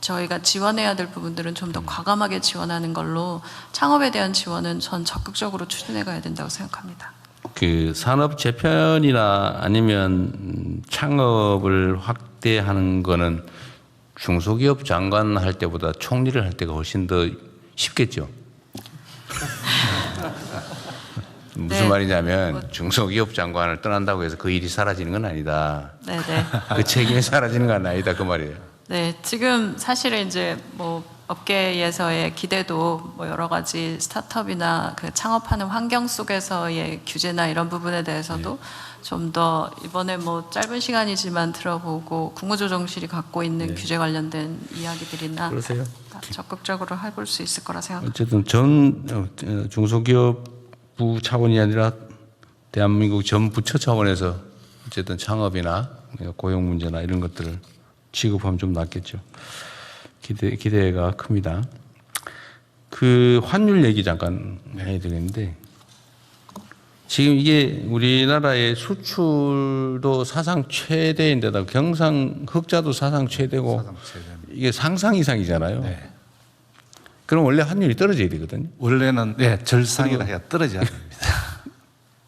저희가 지원해야 될 부분들은 좀 더 과감하게 지원하는 걸로 창업에 대한 지원은 전 적극적으로 추진해 가야 된다고 생각합니다. 그 산업 재편이나 아니면 창업을 확대하는 거는 중소기업 장관 할 때보다 총리를 할 때가 훨씬 더 쉽겠죠. 무슨 네. 말이냐면 중소기업 장관을 떠난다고 해서 그 일이 사라지는 건 아니다. 네네. 그 책임이 사라지는 건 아니다 그 말이에요. 네, 지금 사실은 이제 뭐 업계에서의 기대도 뭐 여러 가지 스타트업이나 그 창업하는 환경 속에서의 규제나 이런 부분에 대해서도 좀 더 이번에 뭐 짧은 시간이지만 들어보고 국무조정실이 갖고 있는 규제 관련된 이야기들이나 그러세요? 적극적으로 해볼 수 있을 거라 생각합니다. 어쨌든 전 중소기업부 차원이 아니라 대한민국 전 부처 차원에서 어쨌든 창업이나 고용 문제나 이런 것들을 취급하면 좀 낫겠죠. 기대가 큽니다. 그 환율 얘기 잠깐 해야 되겠는데 지금 이게 우리나라의 수출도 사상 최대인데다 경상 흑자도 사상 최대고 이게 상상 이상이잖아요. 네. 그럼 원래 환율이 떨어져야 되거든요. 원래는 절상이라 해야 떨어져야 됩니다.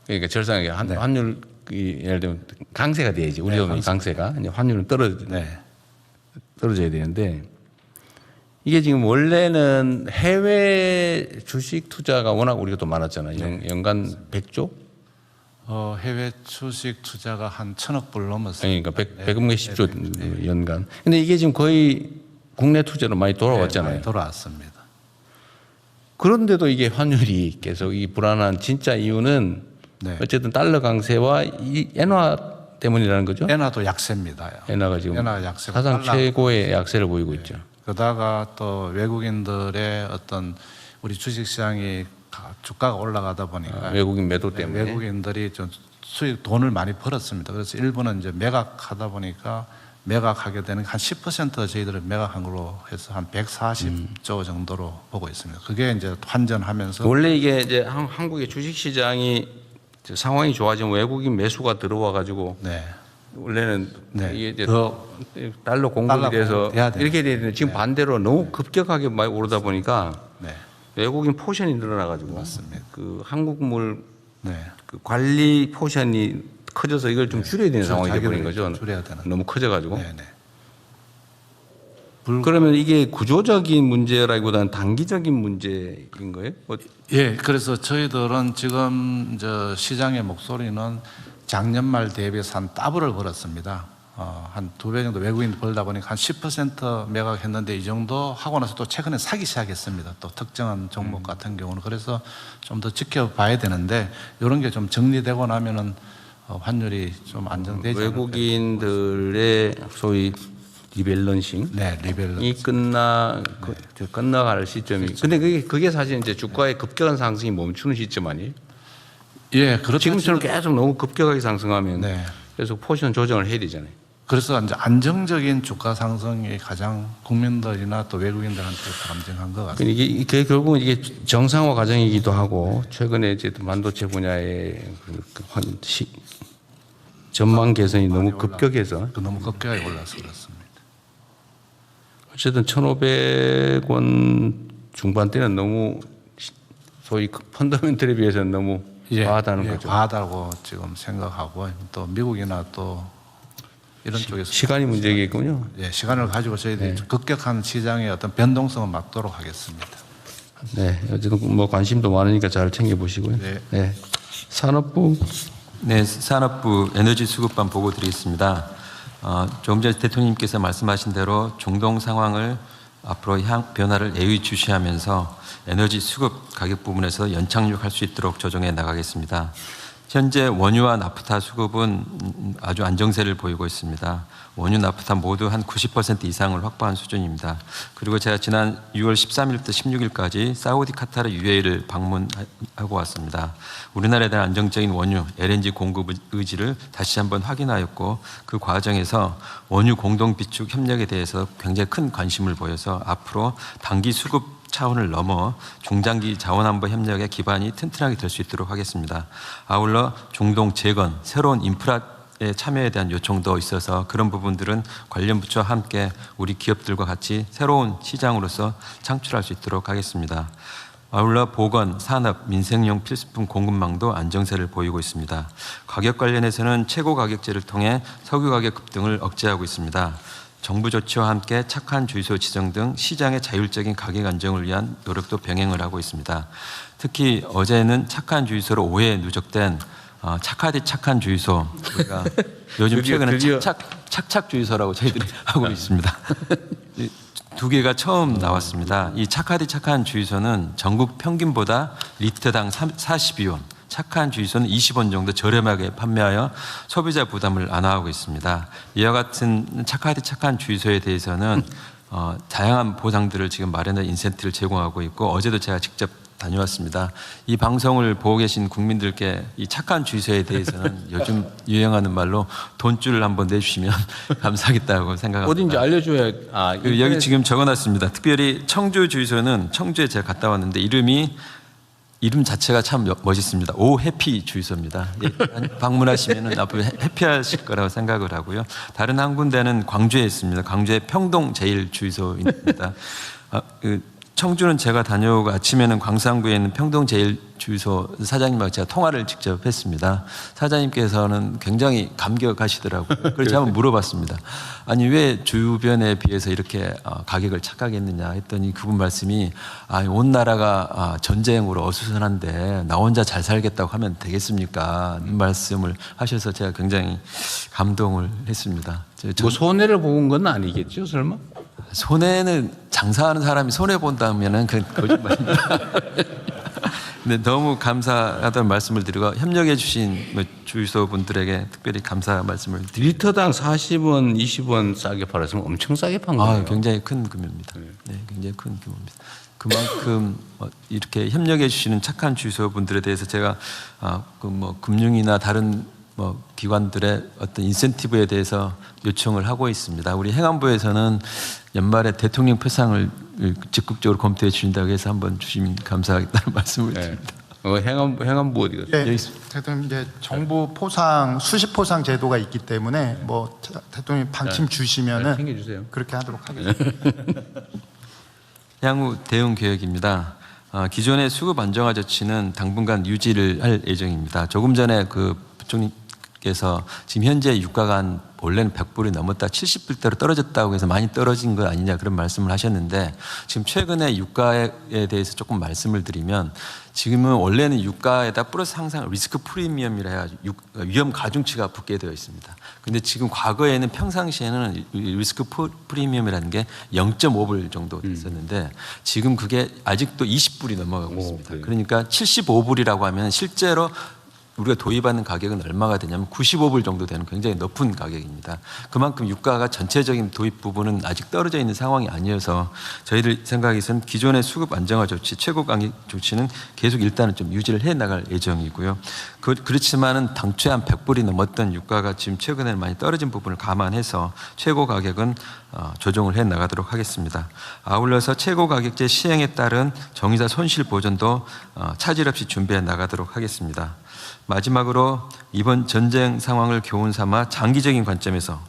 그러니까 절상하게 환율 예를 들면 강세가 돼야지. 우리 돈이 강세가 이제 환율은 떨어져야 되는데 이게 지금 원래는 해외 주식 투자가 워낙 우리가 또 많았잖아요. 연간 100조? 해외 주식 투자가 한 1,000억 불 넘었어요. 그러니까 100억 몇십조 연간. 근데 이게 지금 거의 국내 투자로 많이 돌아왔잖아요. 많이 돌아왔습니다. 그런데도 이게 환율이 계속 이 불안한 진짜 이유는 어쨌든 달러 강세와 이 엔화 때문이라는 거죠. 엔화도 약세입니다. 엔화가 지금 엔화 약세고 사상 최고의 약세를 보이고 있죠. 그러다가 또 외국인들의 어떤 우리 주식시장이 주가가 올라가다 보니까 외국인 매도 때문에 외국인들이 좀 수익 돈을 많이 벌었습니다. 그래서 일부는 이제 매각하다 보니까 매각하게 되는 한 10% 저희들은 매각한 걸로 해서 한 140조 정도로 보고 있습니다. 그게 이제 환전하면서 원래 이게 이제 한국의 주식시장이 상황이 좋아지면 외국인 매수가 들어와 가지고 원래는 이게 이제 달러 공급이 돼서 이렇게 되는데 지금 반대로 너무 급격하게 많이 오르다 보니까 외국인 포션이 늘어나 가지고 그 한국물 그 관리 포션이 커져서 이걸 좀 줄여야 되는 상황이 되버린 거죠. 줄여야 되는. 너무 커져 가지고. 그러면 이게 구조적인 문제라기보다는 단기적인 문제인 거예요? 예, 그래서 저희들은 지금 이제 시장의 목소리는 작년 말 대비해서 한 더블을 벌었습니다. 한 2배 정도 외국인 벌다 보니까 한 10% 매각했는데 이 정도 하고 나서 또 최근에 사기 시작했습니다. 또 특정한 종목 같은 경우는. 그래서 좀 더 지켜봐야 되는데 이런 게 좀 정리되고 나면은 환율이 좀 안정되지 않을까. 외국인들의 소위 리밸런싱 이 끝나갈 시점이. 근데 그게 사실 이제 주가의 급격한 상승이 멈추는 시점 아니에요? 예, 그렇죠. 지금처럼 계속 너무 급격하게 상승하면 계속 포지션 조정을 해야 되잖아요. 그래서 이제 안정적인 주가 상승이 가장 국민들이나 또 외국인들한테 바람직한 것 같습니다. 이게 결국은 이게 정상화 과정이기도 하고 최근에 이제 반도체 분야의 전망 개선이 너무 급격해서 너무 급격하게 올라서 그렇습니다. 어쨌든 1,500원 중반대는 너무 소위 펀더멘털에 비해서는 너무 과하다는 거죠. 과하다고 지금 생각하고 또 미국이나 또 이런 쪽에서 시간이 문제겠군요. 예, 시간을 가지고 저희들이 급격한 시장의 어떤 변동성을 막도록 하겠습니다. 네, 어쨌든 뭐 관심도 많으니까 잘 챙겨 보시고요. 네. 산업부. 네, 산업부 에너지 수급반 보고 드리겠습니다. 조금 전에 대통령님께서 말씀하신 대로 중동 상황을 앞으로 변화를 예의주시하면서 에너지 수급 가격 부분에서 연착륙할 수 있도록 조정해 나가겠습니다. 현재 원유와 나프타 수급은 아주 안정세를 보이고 있습니다. 원유, 나프타 모두 한 90% 이상을 확보한 수준입니다. 그리고 제가 지난 6월 13일부터 16일까지 사우디, 카타르, UAE를 방문하고 왔습니다. 우리나라에 대한 안정적인 원유, LNG 공급 의지를 다시 한번 확인하였고 그 과정에서 원유 공동 비축 협력에 대해서 굉장히 큰 관심을 보여서 앞으로 단기 수급 차원을 넘어 중장기 자원안보 협력의 기반이 튼튼하게 될 수 있도록 하겠습니다. 아울러 중동 재건, 새로운 인프라 산업의 참여에 대한 요청도 있어서 그런 부분들은 관련 부처와 함께 우리 기업들과 같이 새로운 시장으로서 창출할 수 있도록 하겠습니다. 아울러 보건, 산업, 민생용 필수품 공급망도 안정세를 보이고 있습니다. 가격 관련해서는 최고 가격제를 통해 석유 가격 급등을 억제하고 있습니다. 정부 조치와 함께 착한 주유소 지정 등 시장의 자율적인 가격 안정을 위한 노력도 병행을 하고 있습니다. 특히 어제는 착한 주유소로 오해에 누적된 착하디 착한 주유소, 우리가 요즘 최근에 착착 주유소라고 저희들이 하고 있습니다. 두 개가 처음 나왔습니다. 이 착하디 착한 주유소는 전국 평균보다 리터당 42원, 착한 주유소는 20원 정도 저렴하게 판매하여 소비자 부담을 완화하고 있습니다. 이와 같은 착하디 착한 주유소에 대해서는 다양한 보상들을 지금 마련해 인센티브를 제공하고 있고, 어제도 제가 직접 다녀왔습니다. 이 방송을 보고 계신 국민들께 이 착한 주유소에 대해서는 요즘 유행하는 말로 돈줄을 한번 내주시면 감사하겠다고 생각합니다. 어딘지 알려줘야. 여기 지금 적어놨습니다. 특별히 청주 주유소는 청주에 제가 갔다 왔는데 이름 자체가 참 멋있습니다. 오 해피 주유소입니다. 방문하시면 앞으로 해피하실 거라고 생각을 하고요. 다른 한 군데는 광주에 있습니다. 광주의 평동 제일 주유소입니다. 청주는 제가 다녀오고 아침에는 광산구에 있는 평동 제일 주유소 사장님하고 제가 통화를 직접 했습니다. 사장님께서는 굉장히 감격하시더라고요. 그래서 한번 물어봤습니다. 아니 왜 주변에 비해서 이렇게 가격을 착하게 했느냐 했더니 그분 말씀이 온 나라가 전쟁으로 어수선한데 나 혼자 잘 살겠다고 하면 되겠습니까? 이 말씀을 하셔서 제가 굉장히 감동을 했습니다. 뭐 손해를 본 건 아니겠죠, 설마? 손해는 장사하는 사람이 손해 본다면은 그 거짓말입니다. 네, 너무 감사하다는 말씀을 드리고 협력해 주신 주유소 분들에게 특별히 감사 말씀을 드립니다. 리터당 40원, 20원 싸게 팔았으면 엄청 싸게 판 거예요. 굉장히 큰 규모입니다. 네, 굉장히 큰 규모입니다. 그만큼 이렇게 협력해 주시는 착한 주유소 분들에 대해서 제가 금융이나 다른 기관들의 어떤 인센티브에 대해서 요청을 하고 있습니다. 우리 행안부에서는 연말에 대통령 표상을 적극적으로 검토해 주신다고 해서 한번 주시면 감사하겠다는 말씀을 드립니다. 행안부 어디 갔어요? 네, 대통령 이제 정부 포상 수시 포상 제도가 있기 때문에 대통령 방침 주시면은 챙겨주세요. 그렇게 하도록 하겠습니다. 향후 대응 계획입니다. 기존의 수급 안정화 조치는 당분간 유지를 할 예정입니다. 조금 전에 그 부총리께서 지금 현재 유가가 원래는 100불이 넘었다 70불대로 떨어졌다고 해서 많이 떨어진 거 아니냐 그런 말씀을 하셨는데, 지금 최근에 유가에 대해서 조금 말씀을 드리면, 지금은 원래는 유가에다 플러스 항상 리스크 프리미엄이라 해가지고 위험 가중치가 붙게 되어 있습니다. 근데 지금 과거에는 평상시에는 리스크 프리미엄이라는 게 0.5불 정도 됐었는데 지금 그게 아직도 20불이 넘어가고 있습니다. 그래요? 그러니까 75불이라고 하면 실제로 우리가 도입하는 가격은 얼마가 되냐면 95불 정도 되는 굉장히 높은 가격입니다. 그만큼 유가가 전체적인 도입 부분은 아직 떨어져 있는 상황이 아니어서 저희들 생각에서는 기존의 수급 안정화 조치, 최고 가격 조치는 계속 일단은 좀 유지를 해 나갈 예정이고요. 그렇지만은 당초에 한 100불이 넘었던 유가가 지금 최근에는 많이 떨어진 부분을 감안해서 최고 가격은 조정을 해 나가도록 하겠습니다. 아울러서 최고 가격제 시행에 따른 정유사 손실 보전도 차질 없이 준비해 나가도록 하겠습니다. 마지막으로 이번 전쟁 상황을 교훈 삼아 장기적인 관점에서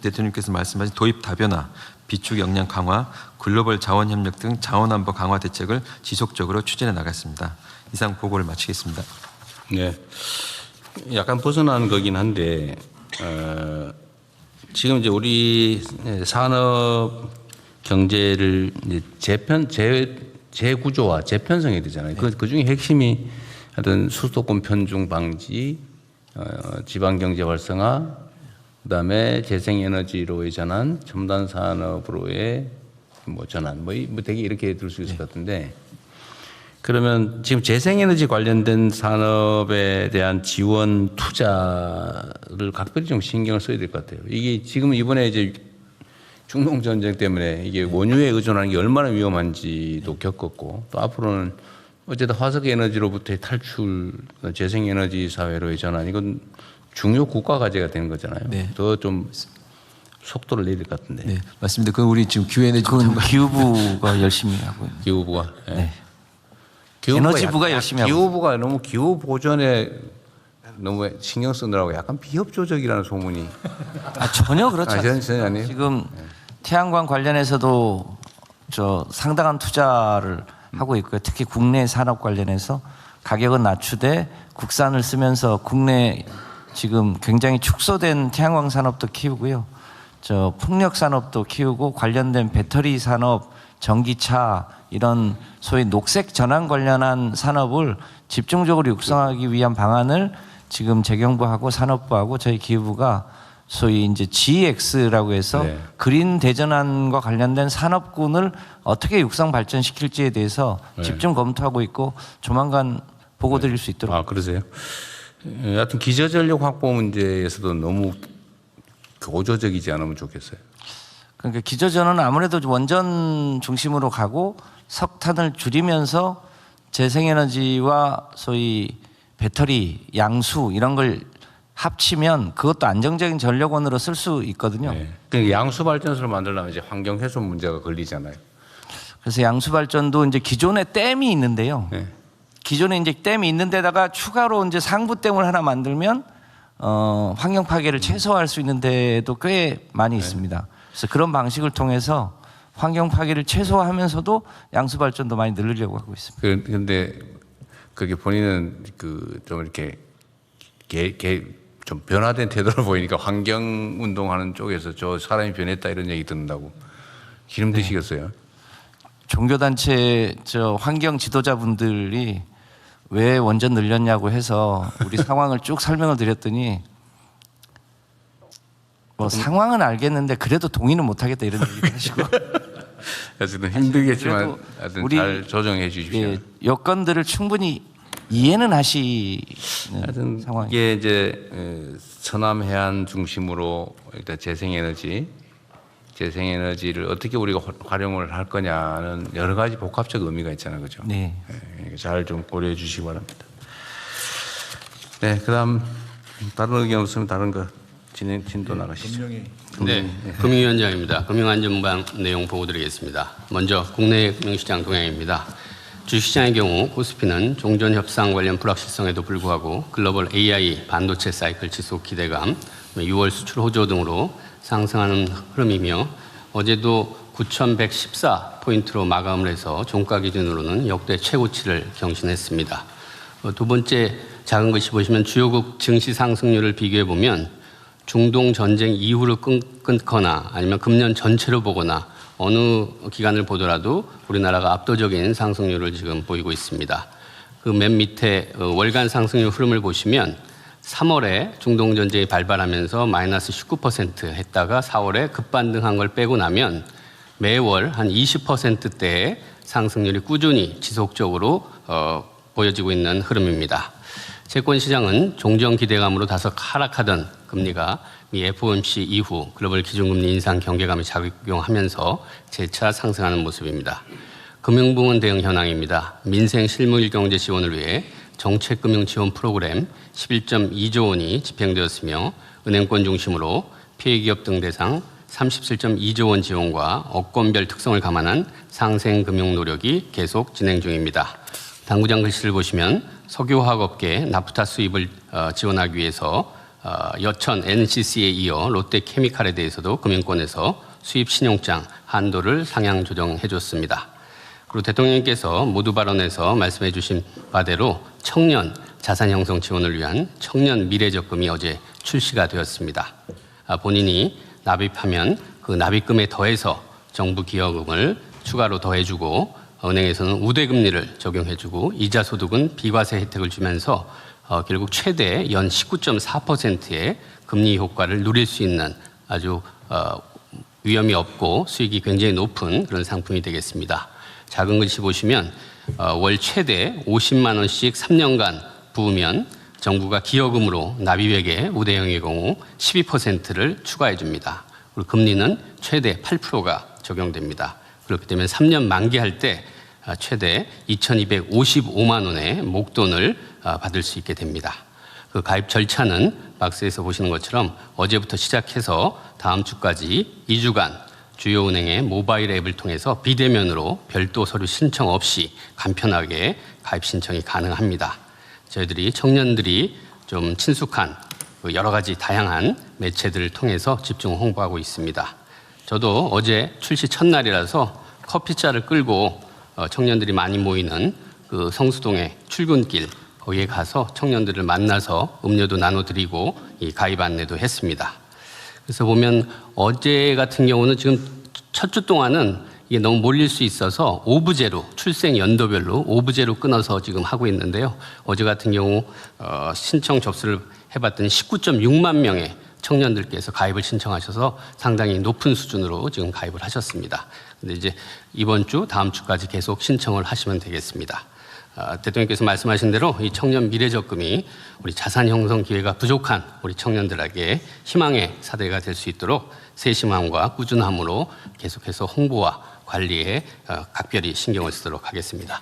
대통령께서 말씀하신 도입 다변화, 비축 역량 강화, 글로벌 자원 협력 등 자원 안보 강화 대책을 지속적으로 추진해 나갔습니다. 이상 보고를 마치겠습니다. 네, 약간 벗어나는 거긴 한데 지금 이제 우리 산업 경제를 이제 재구조화, 재편성이 되잖아요. 그 중에 핵심이 하여튼 수도권 편중 방지, 지방 경제 활성화, 그다음에 재생에너지로의 전환, 첨단 산업으로의 전환, 되게 이렇게 들 수 있을 것 같은데, 그러면 지금 재생에너지 관련된 산업에 대한 지원 투자를 각별히 좀 신경을 써야 될 것 같아요. 이게 지금 이번에 이제 중동 전쟁 때문에 이게 원유에 의존하는 게 얼마나 위험한지도 겪었고, 또 앞으로는 어쨌든 화석 에너지로부터의 탈출, 재생에너지 사회로의 전환, 이건 중요 국가 과제가 되는 거잖아요. 네. 더 좀 속도를 내야 될 것 같은데. 네, 맞습니다. 그 우리 지금 기후부가 열심히 하고 있는. 기후부가. 네. 기후부가 에너지부가 열심히 하고 기후부가 너무 기후 보전에 너무 신경 쓰느라고 약간 비협조적이라는 소문이. 전혀 그렇지 않습니다. 전혀 아니에요? 지금 태양광 관련해서도 저 상당한 투자를 하고 있고요. 특히 국내 산업 관련해서 가격은 낮추되 국산을 쓰면서 국내 지금 굉장히 축소된 태양광 산업도 키우고요. 저 풍력 산업도 키우고 관련된 배터리 산업, 전기차 이런 소위 녹색 전환 관련한 산업을 집중적으로 육성하기 위한 방안을 지금 재경부하고 산업부하고 저희 기후부가 소위 이제 GX라고 해서 네. 그린 대전환과 관련된 산업군을 어떻게 육성 발전시킬지에 대해서 네. 집중 검토하고 있고 조만간 보고 드릴 수 있도록. 아, 그러세요? 하여튼 기저전력 확보 문제에서도 너무 오조적이지 않으면 좋겠어요. 그러니까 기저전은 아무래도 원전 중심으로 가고 석탄을 줄이면서 재생에너지와 소위 배터리, 양수 이런 걸 합치면 그것도 안정적인 전력원으로 쓸 수 있거든요. 네. 그러니까 양수 발전소를 만들려면 이제 환경 훼손 문제가 걸리잖아요. 그래서 양수 발전도 이제 기존에 댐이 있는데요. 네. 기존에 이제 댐이 있는 데다가 추가로 이제 상부댐을 하나 만들면 환경 파괴를 최소화할 수 있는 데도 꽤 많이 있습니다. 그래서 그런 방식을 통해서 환경 파괴를 최소화하면서도 양수 발전도 많이 늘리려고 하고 있습니다. 그런데 그게 본인은 그 좀 이렇게 좀 변화된 태도를 보이니까 환경 운동하는 쪽에서 저 사람이 변했다 이런 얘기 듣는다고 기름 드시겠어요? 종교단체 저 환경 지도자분들이 왜 원전 늘렸냐고 해서 우리 상황을 쭉 설명을 드렸더니 뭐 상황은 알겠는데 그래도 동의는 못하겠다 이런 얘기를 하시고 어쨌든 힘들겠지만 하여튼 우리 잘 조정해 주십시오. 예, 여건들을 충분히 이해는 하시는 하여튼 상황입니다. 이게 이제 서남 해안 중심으로 일단 재생에너지를 어떻게 우리가 활용을 할 거냐는 여러 가지 복합적 의미가 있잖아요, 그죠? 네. 잘 좀 고려해 주시기 바랍니다. 네, 그다음 다른 의견 없으면 다른 거 진도 나가시죠. 네, 금융위원장입니다. 금융안전망 내용 보고드리겠습니다. 먼저 국내 금융시장 동향입니다. 주식시장의 경우 코스피는 종전 협상 관련 불확실성에도 불구하고 글로벌 AI 반도체 사이클 지속 기대감, 6월 수출 호조 등으로 상승하는 흐름이며 어제도 9,114포인트로 마감을 해서 종가 기준으로는 역대 최고치를 경신했습니다. 두 번째 작은 글씨 보시면 주요국 증시 상승률을 비교해 보면 중동 전쟁 이후를 끊거나 아니면 금년 전체로 보거나 어느 기간을 보더라도 우리나라가 압도적인 상승률을 지금 보이고 있습니다. 그 맨 밑에 월간 상승률 흐름을 보시면 3월에 중동 전쟁이 발발하면서 마이너스 19% 했다가 4월에 급반등한 걸 빼고 나면 매월 한 20%대의 상승률이 꾸준히 지속적으로 보여지고 있는 흐름입니다. 채권 시장은 종전 기대감으로 다소 하락하던 금리가 미 FOMC 이후 글로벌 기준금리 인상 경계감이 작용하면서 재차 상승하는 모습입니다. 금융부문 대응 현황입니다. 민생 실물 경제 지원을 위해 정책금융 지원 프로그램 11.2조 원이 집행되었으며 은행권 중심으로 피해기업 등 대상 37.2조 원 지원과 업권별 특성을 감안한 상생금융 노력이 계속 진행 중입니다. 당구장 글씨를 보시면 석유화학업계 나프타 수입을 지원하기 위해서 여천 NCC에 이어 롯데케미칼에 대해서도 금융권에서 수입 신용장 한도를 상향 조정해 줬습니다. 그리고 대통령님께서 모두 발언에서 말씀해 주신 바대로 청년 자산 형성 지원을 위한 청년 미래적금이 어제 출시가 되었습니다. 본인이 납입하면 그 납입금에 더해서 정부 기여금을 추가로 더해주고 은행에서는 우대금리를 적용해주고 이자 소득은 비과세 혜택을 주면서 결국 최대 연 19.4%의 금리 효과를 누릴 수 있는 아주 위험이 없고 수익이 굉장히 높은 그런 상품이 되겠습니다. 작은 글씨 보시면 월 최대 50만 원씩 3년간 부으면 정부가 기여금으로 납입액의 우대형의 경우 12%를 추가해 줍니다. 그리고 금리는 최대 8%가 적용됩니다. 그렇기 때문에 3년 만기할 때 최대 2,255만 원의 목돈을 받을 수 있게 됩니다. 그 가입 절차는 박스에서 보시는 것처럼 어제부터 시작해서 다음 주까지 2주간 주요 은행의 모바일 앱을 통해서 비대면으로 별도 서류 신청 없이 간편하게 가입 신청이 가능합니다. 저희들이 청년들이 좀 친숙한 여러 가지 다양한 매체들을 통해서 집중 홍보하고 있습니다. 저도 어제 출시 첫날이라서 커피차를 끌고 청년들이 많이 모이는 그 성수동의 출근길 거기에 가서 청년들을 만나서 음료도 나눠드리고 이 가입 안내도 했습니다. 그래서 보면 어제 같은 경우는 지금 첫 주 동안은 이게 너무 몰릴 수 있어서 오브제로 출생 연도별로 오브제로 끊어서 지금 하고 있는데요. 어제 같은 경우 신청 접수를 해봤더니 19.6만 명의 청년들께서 가입을 신청하셔서 상당히 높은 수준으로 지금 가입을 하셨습니다. 근데 이제 이번 주, 다음 주까지 계속 신청을 하시면 되겠습니다. 대통령께서 말씀하신 대로 이 청년 미래적금이 우리 자산 형성 기회가 부족한 우리 청년들에게 희망의 사대가 될 수 있도록 세심함과 꾸준함으로 계속해서 홍보와 관리에 각별히 신경을 쓰도록 하겠습니다.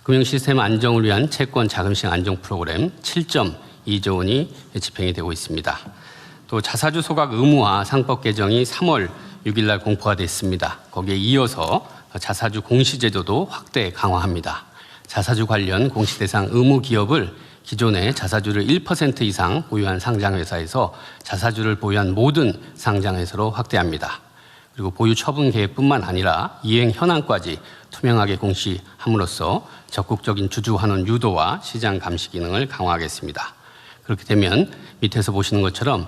금융시스템 안정을 위한 채권 자금시장 안정 프로그램 7.2조 원이 집행이 되고 있습니다. 또 자사주 소각 의무화 상법 개정이 3월 6일 날 공포가 됐습니다. 거기에 이어서 자사주 공시제도도 확대 강화합니다. 자사주 관련 공시 대상 의무 기업을 기존에 자사주를 1% 이상 보유한 상장회사에서 자사주를 보유한 모든 상장회사로 확대합니다. 그리고 보유 처분 계획뿐만 아니라 이행 현황까지 투명하게 공시함으로써 적극적인 주주 환원 유도와 시장 감시 기능을 강화하겠습니다. 그렇게 되면 밑에서 보시는 것처럼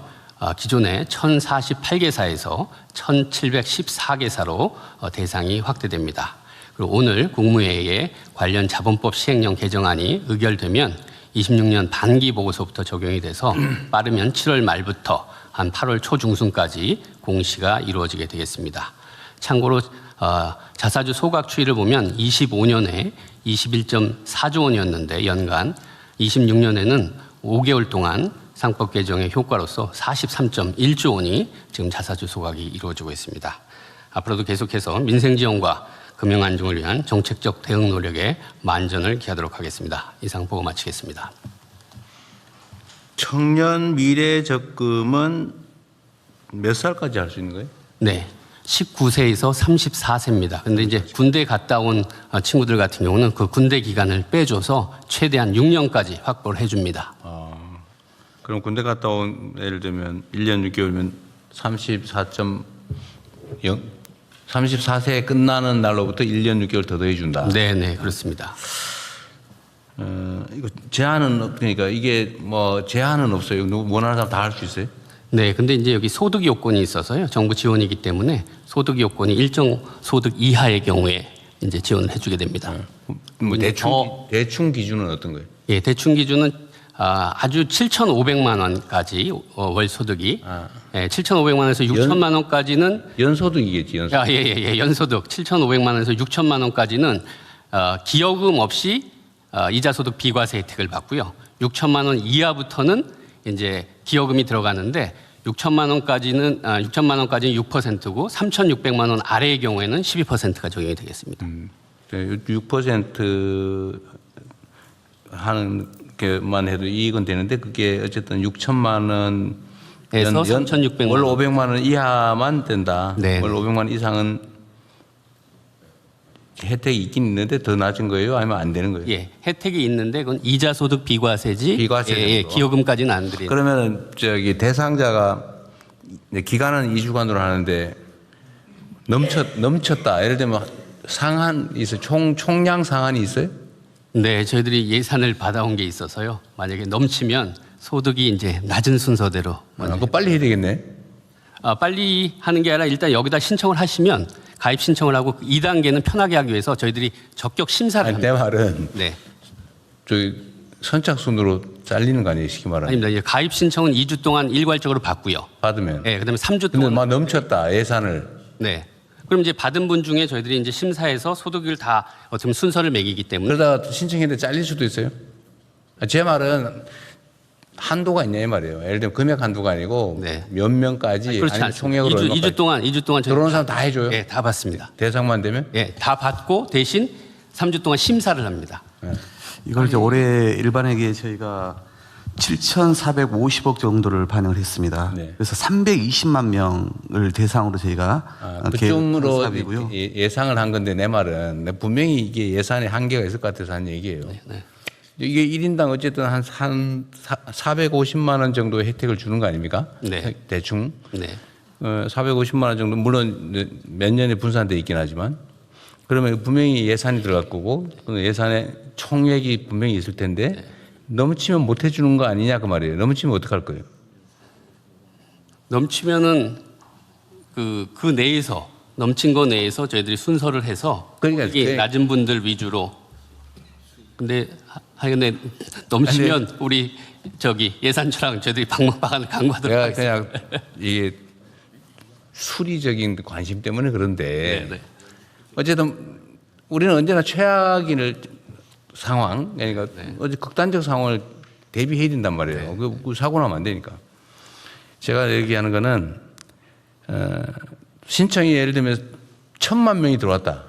기존의 1048개사에서 1714개사로 대상이 확대됩니다. 그리고 오늘 국무회의에 관련 자본법 시행령 개정안이 의결되면 26년 반기 보고서부터 적용이 돼서 빠르면 7월 말부터 한 8월 초중순까지 공시가 이루어지게 되겠습니다. 참고로 자사주 소각 추이를 보면 25년에 21.4조 원이었는데 연간 26년에는 5개월 동안 상법 개정의 효과로서 43.1조 원이 지금 자사주 소각이 이루어지고 있습니다. 앞으로도 계속해서 민생 지원과 금융 안정을 위한 정책적 대응 노력에 만전을 기하도록 하겠습니다. 이상 보고 마치겠습니다. 청년 미래 적금은 몇 살까지 할 수 있는 거예요? 네. 19세에서 34세입니다. 근데 이제 군대 갔다 온 친구들 같은 경우는 그 군대 기간을 빼줘서 최대한 6년까지 확보를 해줍니다. 그럼 군대 갔다 온 예를 들면 1년 6개월이면 34세 끝나는 날로부터 1년 6개월 더 더해준다. 네, 그렇습니다. 이거 제한은 그러니까 이게 뭐 제한은 없어요. 누구 원하는 사람 다 할 수 있어요? 네, 근데 이제 여기 소득 요건이 있어서요. 정부 지원이기 때문에 소득 요건이 일정 소득 이하의 경우에 이제 지원을 해주게 됩니다. 뭐 대충 기준은 어떤 거예요? 예, 대충 기준은 아주 7,500만 원까지 월 소득이 7,500만 원에서 6천만 원까지는 연소득이겠지. 연소득. 예, 연소득 7,500만 원에서 6천만 원까지는 기여금 없이 이자 소득 비과세 혜택을 받고요. 6천만 원 이하부터는 이제 기여금이 들어가는데 6천만 원까지는 6%고 3,600만 원 아래의 경우에는 12%가 적용이 되겠습니다. 6% 하는 게만 해도 이익은 되는데 그게 어쨌든 6천만 원에서 3,600만 원, 월 500만 원 이하만 된다. 네. 월 500만 원 이상은 혜택이 있긴 있는데 더 낮은 거예요? 아니면 안 되는 거예요? 예, 혜택이 있는데 그건 이자 소득 비과세지. 비과세 기여금까지는 안 드려요. 그러면은 대상자가 기간은 2주간으로 하는데 넘쳤다. 예를 들면 상한 있어요. 총량 상한이 있어요? 네, 저희들이 예산을 받아온 게 있어서요. 만약에 넘치면 소득이 이제 낮은 순서대로. 그거 빨리 해야 되겠네. 빨리 하는 게 아니라 일단 여기다 신청을 하시면 가입 신청을 하고 2단계는 편하게 하기 위해서 저희들이 적격 심사를 합니다. 내 말은 네. 저기 선착순으로 잘리는 거 아니에요, 쉽게 말하면. 아닙니다. 이제 가입 신청은 2주 동안 일괄적으로 받고요. 받으면. 네, 그다음에 3주 근데 동안. 막 넘쳤다 예산을. 네. 그럼 이제 받은 분 중에 저희들이 이제 심사해서 소득을 다 어떻게 순서를 매기기 때문에. 그러다가 신청했는데 잘릴 수도 있어요. 제 말은 한도가 있냐 이 말이에요. 예를 들면 금액 한도가 아니고 네. 몇 명까지 그렇지 아니면 않습니다. 총액으로 2주 동안 들어오는 사람 다 해줘요. 네, 다 받습니다. 대상만 되면? 예, 다 받고 대신 3주 동안 심사를 합니다. 이걸 이제 올해 일반회계에 저희가 7,450억 정도를 반영을 했습니다. 네. 그래서 320만 명을 대상으로 저희가 그쯤으로 사업이고요. 예상을 한 건데 내 말은 분명히 이게 예산에 한계가 있을 것 같아서 한 얘기예요. 네. 이게 1인당 어쨌든 한 450만 원 정도의 혜택을 주는 거 아닙니까? 네. 대충. 네. 450만 원 정도 물론 몇 년에 분산돼 있긴 하지만 그러면 분명히 예산이 들어갈 거고 그 예산에 총액이 분명히 있을 텐데 네. 넘치면 못 해주는 거 아니냐 그 말이에요. 넘치면 어떡할 거예요? 넘치면은 그 내에서 넘친 거 내에서 저희들이 순서를 해서 그러니까 이게 낮은 분들 위주로. 근데 넘치면 우리 저기 예산처랑 저희들이 방법을 강구하도록 내가 하겠습니다. 그냥 이게 수리적인 관심 때문에 그런데 네, 네. 어쨌든 우리는 언제나 최악의 상황, 그러니까 어제 극단적 상황을 대비해야 된단 말이에요. 그 사고 나면 안 되니까. 제가 얘기하는 거는 신청이 예를 들면 1,000만 명이 들어왔다.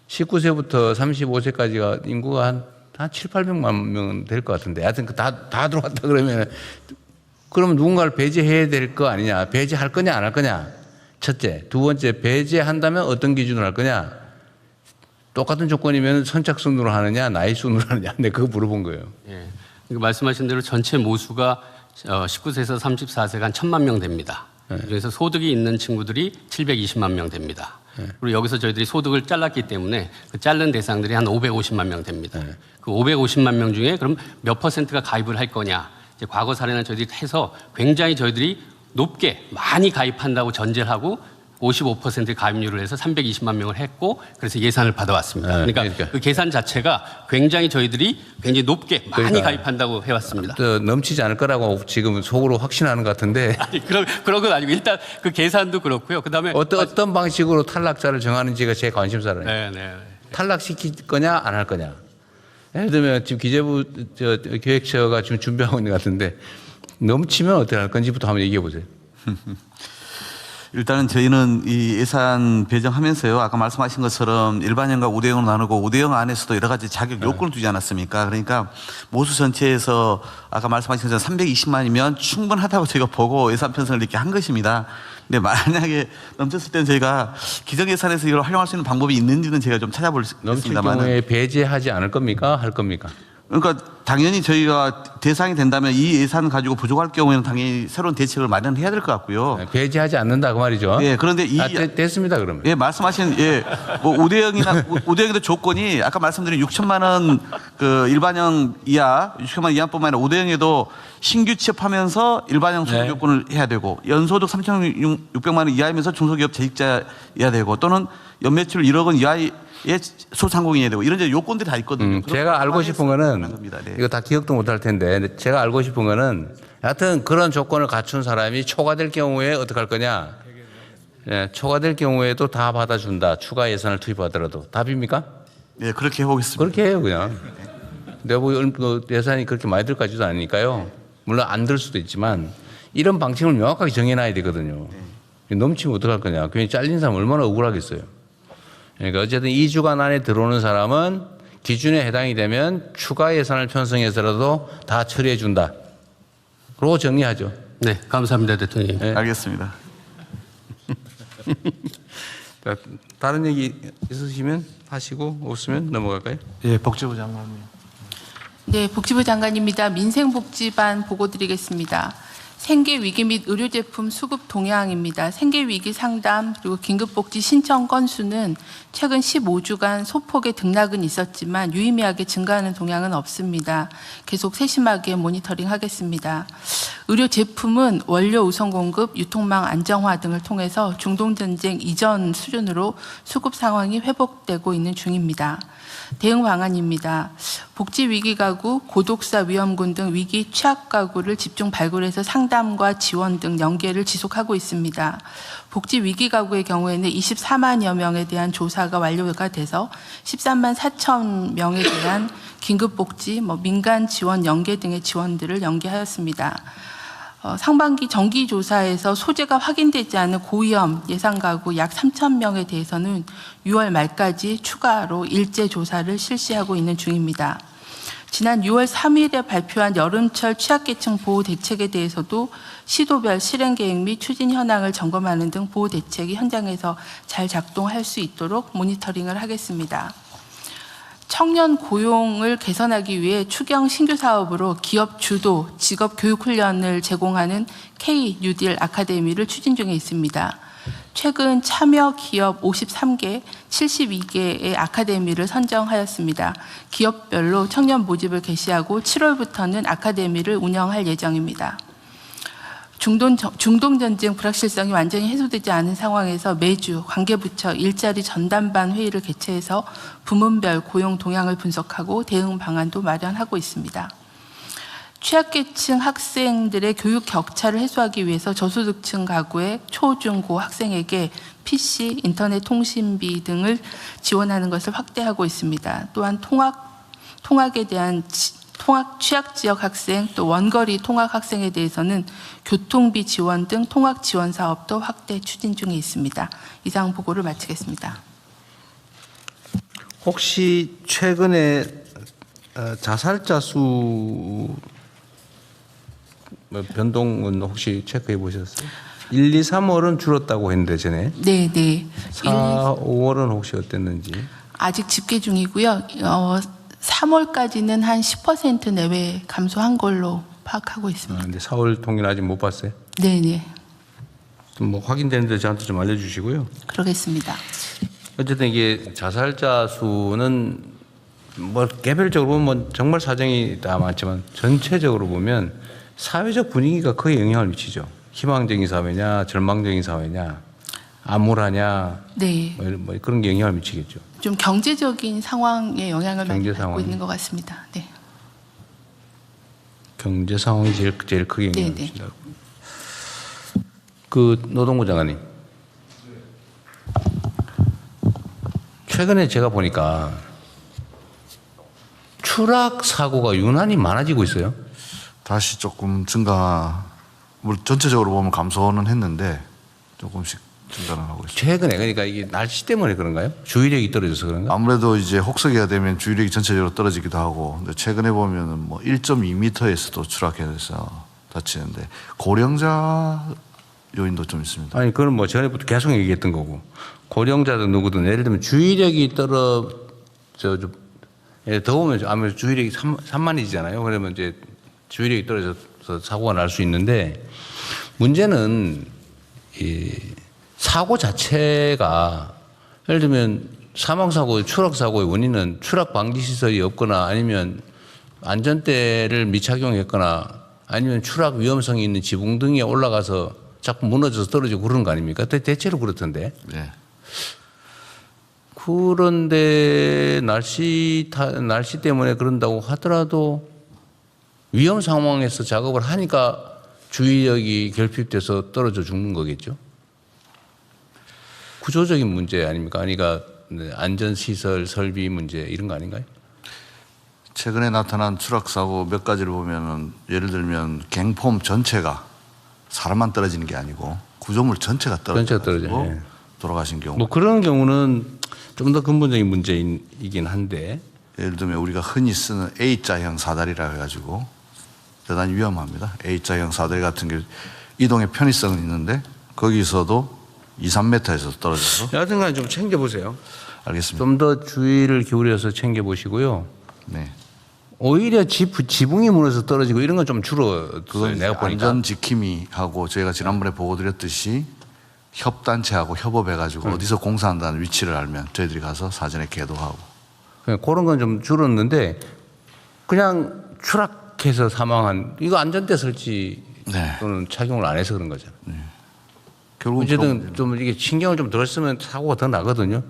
19세부터 35세까지가 인구가 한 7, 800만 명 될 것 같은데 하여튼 다 들어왔다 그러면 누군가를 배제해야 될 거 아니냐. 배제할 거냐 안 할 거냐. 첫째. 두 번째, 배제한다면 어떤 기준으로 할 거냐. 똑같은 조건이면 선착순으로 하느냐 나이 순으로 하느냐. 근데 그거 물어본 거예요. 예. 말씀하신 대로 전체 모수가 19세에서 34세가 한 1,000만 명 됩니다. 그래서 소득이 있는 친구들이 720만 명 됩니다. 그리고 여기서 저희들이 소득을 잘랐기 때문에 그 자른 대상들이 한 550만 명 됩니다. 그 550만 명 중에 그럼 몇 퍼센트가 가입을 할 거냐. 이제 과거 사례는 저희들이 해서 굉장히 저희들이 높게 많이 가입한다고 전제를 하고 55%의 가입률을 해서 320만 명을 했고 그래서 예산을 받아왔습니다. 그러니까 그 계산 자체가 굉장히 저희들이 굉장히 높게 많이 가입한다고 해왔습니다. 넘치지 않을 거라고 지금 속으로 확신하는 것 같은데. 아니, 그런 건 아니고 일단 그 계산도 그렇고요. 그다음에 어떤 방식으로 탈락자를 정하는지가 제 관심사라요. 네. 탈락시킬 거냐 안 할 거냐. 예를 들면 지금 기재부 기획처가 지금 준비하고 있는 것 같은데 넘치면 어떻게 할 건지부터 한번 얘기해 보세요. 일단은 저희는 이 예산 배정하면서요. 아까 말씀하신 것처럼 일반형과 우대형으로 나누고 우대형 안에서도 여러 가지 자격 요건을 두지 않았습니까? 그러니까 모수 전체에서 아까 말씀하신 것처럼 320만이면 충분하다고 저희가 보고 예산 편성을 이렇게 한 것입니다. 근데 만약에 넘쳤을 때는 저희가 기정 예산에서 이걸 활용할 수 있는 방법이 있는지는 제가 좀 찾아보겠습니다만. 넘칠 경우에 배제하지 않을 겁니까? 할 겁니까? 그러니까 당연히 저희가 대상이 된다면 이 예산 가지고 부족할 경우에는 당연히 새로운 대책을 마련해야 될 것 같고요. 배제하지 않는다 그 말이죠. 예, 그런데 됐습니다 그러면. 예, 말씀하신 뭐 우대형도 조건이 아까 말씀드린 6천만 원 그 일반형 이하 6천만 원 이하뿐만 아니라 우대형에도 신규 취업하면서 일반형 소득 요건을 해야 되고 연소득 3,600만 원 이하이면서 중소기업 재직자여야 되고 또는 연매출 1억 원 이하의 소상공인이 되고 이런 요건들이 다 있거든요. 제가 알고 싶은 거는 이거 다 기억도 못할 텐데 제가 알고 싶은 거는 하여튼 그런 조건을 갖춘 사람이 초과될 경우에 어떻게 할 거냐. 초과될 경우에도 다 받아준다. 추가 예산을 투입하더라도. 답입니까? 네, 그렇게 해보겠습니다. 그렇게 해요 그냥. 내가 예산이 그렇게 많이 들 것 같지도 않으니까요. 물론 안 들 수도 있지만 이런 방침을 명확하게 정해놔야 되거든요. 넘치면 어떡할 거냐. 괜히 잘린 사람 얼마나 억울하겠어요. 그러니까 어쨌든 2주간 안에 들어오는 사람은 기준에 해당이 되면 추가 예산을 편성해서라도 다 처리해 준다. 그러고 정리하죠. 네, 감사합니다, 대통령님. 네. 알겠습니다. 자, 다른 얘기 있으시면 하시고 없으면 넘어갈까요? 예, 복지부 장관님. 네, 복지부 장관입니다. 민생복지반 보고 드리겠습니다. 생계위기 및 의료제품 수급 동향입니다. 생계위기 상담 그리고 긴급복지 신청 건수는 최근 15주간 소폭의 등락은 있었지만 유의미하게 증가하는 동향은 없습니다. 계속 세심하게 모니터링하겠습니다. 의료제품은 원료 우선 공급, 유통망 안정화 등을 통해서 중동전쟁 이전 수준으로 수급 상황이 회복되고 있는 중입니다. 대응 방안입니다. 복지위기가구, 고독사 위험군 등 위기 취약가구를 집중 발굴해서 상담과 지원 등 연계를 지속하고 있습니다. 복지위기가구의 경우에는 24만여 명에 대한 조사가 완료가 돼서 13만 4천 명에 대한 긴급복지, 민간 지원 연계 등의 지원들을 연계하였습니다. 상반기 정기조사에서 소재가 확인되지 않은 고위험 예상가구 약 3천 명에 대해서는 6월 말까지 추가로 일제 조사를 실시하고 있는 중입니다. 지난 6월 3일에 발표한 여름철 취약계층 보호 대책에 대해서도 시도별 실행 계획 및 추진 현황을 점검하는 등 보호 대책이 현장에서 잘 작동할 수 있도록 모니터링을 하겠습니다. 청년 고용을 개선하기 위해 추경 신규 사업으로 기업 주도 직업 교육 훈련을 제공하는 K 뉴딜 아카데미를 추진 중에 있습니다. 최근 참여 기업 53개, 72개의 아카데미를 선정하였습니다. 기업별로 청년 모집을 개시하고 7월부터는 아카데미를 운영할 예정입니다. 중동 전쟁 불확실성이 완전히 해소되지 않은 상황에서 매주 관계부처 일자리 전담반 회의를 개최해서 부문별 고용 동향을 분석하고 대응 방안도 마련하고 있습니다. 취약계층 학생들의 교육 격차를 해소하기 위해서 저소득층 가구의 초, 중, 고 학생에게 PC, 인터넷 통신비 등을 지원하는 것을 확대하고 있습니다. 또한 통학에 대한 취약 지역 학생, 또 원거리 통학 학생에 대해서는 교통비 지원 등 통학 지원 사업도 확대 추진 중에 있습니다. 이상 보고를 마치겠습니다. 혹시 최근에 자살자 수 변동은 혹시 체크해 보셨어요? 1, 2, 3월은 줄었다고 했는데 전에. 네, 네. 4, 5월은 혹시 어땠는지? 아직 집계 중이고요. 3월까지는 한 10% 내외 감소한 걸로 파악하고 있습니다. 근데 4월 통일 아직 못 봤어요? 네, 네. 좀 뭐 확인되는데 저한테 좀 알려주시고요. 그러겠습니다. 어쨌든 이게 자살자 수는 뭐 개별적으로 보면 뭐 정말 사정이 다 많지만 전체적으로 보면 사회적 분위기가 거의 영향을 미치죠. 희망적인 사회냐, 절망적인 사회냐, 암울하냐, 네. 뭐 그런 게 영향을 미치겠죠. 좀 경제적인 상황에 영향을 많이 경제 받고 상황이. 있는 것 같습니다. 네. 경제 상황이 제일 크게 영향을 네네. 미친다고. 그 노동부 장관님, 최근에 제가 보니까 추락 사고가 유난히 많아지고 있어요. 다시 조금 증가, 뭐 전체적으로 보면 감소는 했는데 조금씩 증가는 하고 있습니다. 최근에 그러니까 이게 날씨 때문에 그런가요? 주의력이 떨어져서 그런가? 아무래도 이제 혹서기가 되면 주의력이 전체적으로 떨어지기도 하고, 근데 최근에 보면은 뭐 1.2m에서도 추락해서 다치는데 고령자 요인도 좀 있습니다. 아니 그건 뭐 전에부터 계속 얘기했던 거고, 고령자든 누구든 예를 들면 주의력이 더우면 아무래도 주의력이 산만해지잖아요. 그러면 이제 주의력이 떨어져서 사고가 날 수 있는데, 문제는 이 사고 자체가 예를 들면 사망사고, 추락사고의 원인은 추락 방지 시설이 없거나 아니면 안전대를 미착용했거나 아니면 추락 위험성이 있는 지붕 등에 올라가서 자꾸 무너져서 떨어지고 그런 거 아닙니까? 대체로 그렇던데. 네. 그런데 날씨 때문에 그런다고 하더라도 위험 상황에서 작업을 하니까 주의력이 결핍돼서 떨어져 죽는 거겠죠. 구조적인 문제 아닙니까? 그러니까 안전시설 설비 문제 이런 거 아닌가요? 최근에 나타난 추락사고 몇 가지를 보면은 예를 들면 갱폼 전체가 사람만 떨어지는 게 아니고 구조물 전체가 떨어지고 예. 돌아가신 경우. 뭐 그런 경우는 좀 더 근본적인 문제이긴 한데, 예를 들면 우리가 흔히 쓰는 A자형 사다리라 해가지고 대단히 위험합니다. A자형 사다리 같은 게 이동의 편의성은 있는데 거기서도 2, 3m에서 떨어져서. 여하튼간 좀 챙겨보세요. 알겠습니다. 좀 더 주의를 기울여서 챙겨보시고요. 네. 오히려 지붕이 무너져서 떨어지고 이런 건 좀 줄어들어요. 그건 내가 보니까. 안전 지킴이 하고 저희가 지난번에 보고 드렸듯이 협단체하고 협업해가지고 어디서 공사한다는 위치를 알면 저희들이 가서 사전에 계도하고. 그런 건 좀 줄었는데 그냥 추락해서 사망한 이거 안전대 설치 네. 또는 착용을 안 해서 그런 거죠. 결국은 어쨌든 좀 이게 신경을 좀 덜 쓰면 사고가 더 나거든요.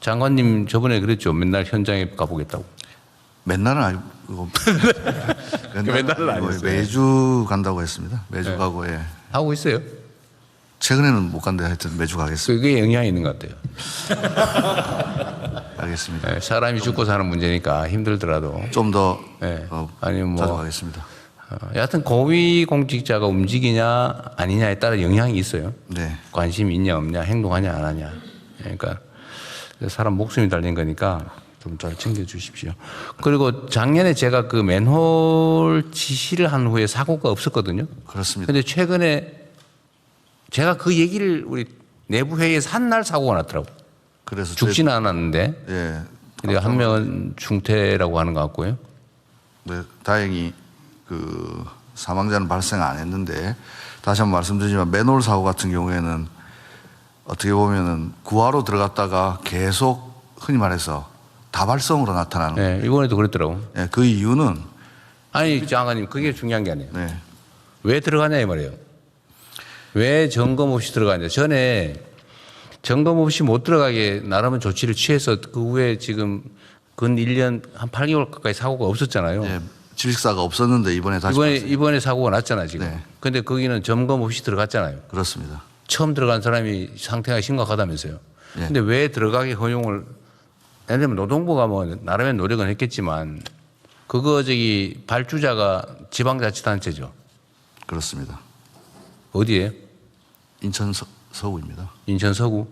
장관님 저번에 그랬죠. 맨날 현장에 가보겠다고. 맨날은 아니고 맨날은 아니었어요. 매주 간다고 했습니다. 매주 네. 가고 예. 하고 있어요. 최근에는 못 간데 하여튼 매주 가겠습니다. 그게 영향이 있는 것 같아요. 알겠습니다. 네, 사람이 죽고 사는 문제니까 힘들더라도 좀 더 네. 아니면 뭐 자주 가겠습니다. 여하튼 고위 공직자가 움직이냐 아니냐에 따라 영향이 있어요. 네. 관심이 있냐 없냐, 행동하냐 안 하냐. 그러니까 사람 목숨이 달린 거니까 좀 잘 챙겨 주십시오. 그리고 작년에 제가 그 맨홀 지시를 한 후에 사고가 없었거든요. 그렇습니다. 근데 최근에 제가 그 얘기를 우리 내부 회의에서 한 날 사고가 났더라고. 그래서 죽지는 않았는데. 예. 근데 한 명은 중태라고 하는 것 같고요. 네, 다행히 그 사망자는 발생 안 했는데 다시 한번 말씀드리지만 맨홀 사고 같은 경우에는 어떻게 보면은 구하로 들어갔다가 계속 흔히 말해서 다발성으로 나타나는 거예요. 네, 이번에도 그랬더라고. 네, 그 이유는 아니 장관님 그게 중요한 게 아니에요. 네, 왜 들어가냐 이 말이에요. 왜 점검 없이 들어가냐. 전에 점검 없이 못 들어가게 나름은 조치를 취해서 그 후에 지금 근 1년 한 8개월 가까이 사고가 없었잖아요. 네, 질식사가 없었는데 이번에 다시 이번에 사고가 났잖아요 지금. 네. 근데 거기는 점검 없이 들어갔잖아요. 그렇습니다. 처음 들어간 사람이 상태가 심각하다면서요. 네. 근데 왜 들어가게 허용을? 예를 들면 노동부가 뭐 나름의 노력은 했겠지만 그거 저기 발주자가 지방자치단체죠. 그렇습니다. 어디에? 인천 서구입니다. 인천 서구.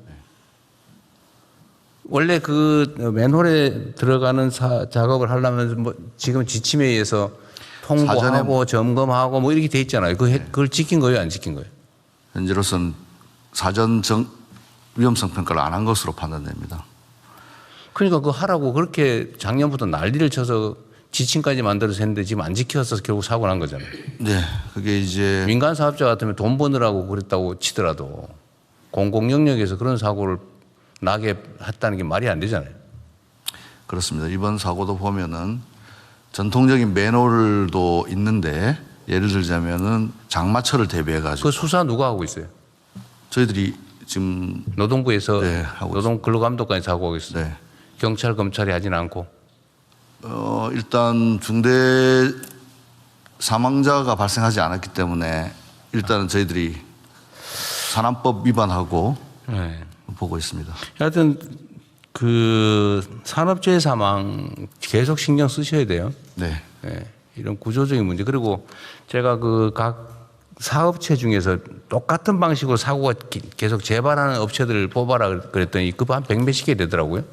원래 그 맨홀에 들어가는 작업을 하려면 뭐 지금 지침에 의해서 통보하고 점검하고 뭐 이렇게 돼 있잖아요. 그걸 지킨 거예요, 안 지킨 거예요? 현재로서는 사전 위험성 평가를 안 한 것으로 판단됩니다. 그러니까 그거 하라고 그렇게 작년부터 난리를 쳐서 지침까지 만들어서 했는데 지금 안 지켜서 결국 사고 난 거잖아요. 네, 그게 이제 민간 사업자 같으면 돈 버느라고 그랬다고 치더라도 공공 영역에서 그런 사고를 나게 했다는 게 말이 안 되잖아요. 그렇습니다. 이번 사고도 보면은 전통적인 맨홀도 있는데 예를 들자면은 장마철을 대비해 가지고 그 수사 누가 하고 있어요? 저희들이 지금 노동부에서 네, 하고 노동 근로감독관에서 하고 있어요. 네. 경찰 검찰이 하지는 않고. 일단 중대 사망자가 발생하지 않았기 때문에 일단은 저희들이 산안법 위반하고 네. 보고 있습니다. 하여튼 그 산업재해 사망 계속 신경 쓰셔야 돼요. 네. 네. 이런 구조적인 문제. 그리고 제가 그 각 사업체 중에서 똑같은 방식으로 사고가 계속 재발하는 업체들을 뽑아라 그랬더니 그 한 100몇십 개 되더라고요.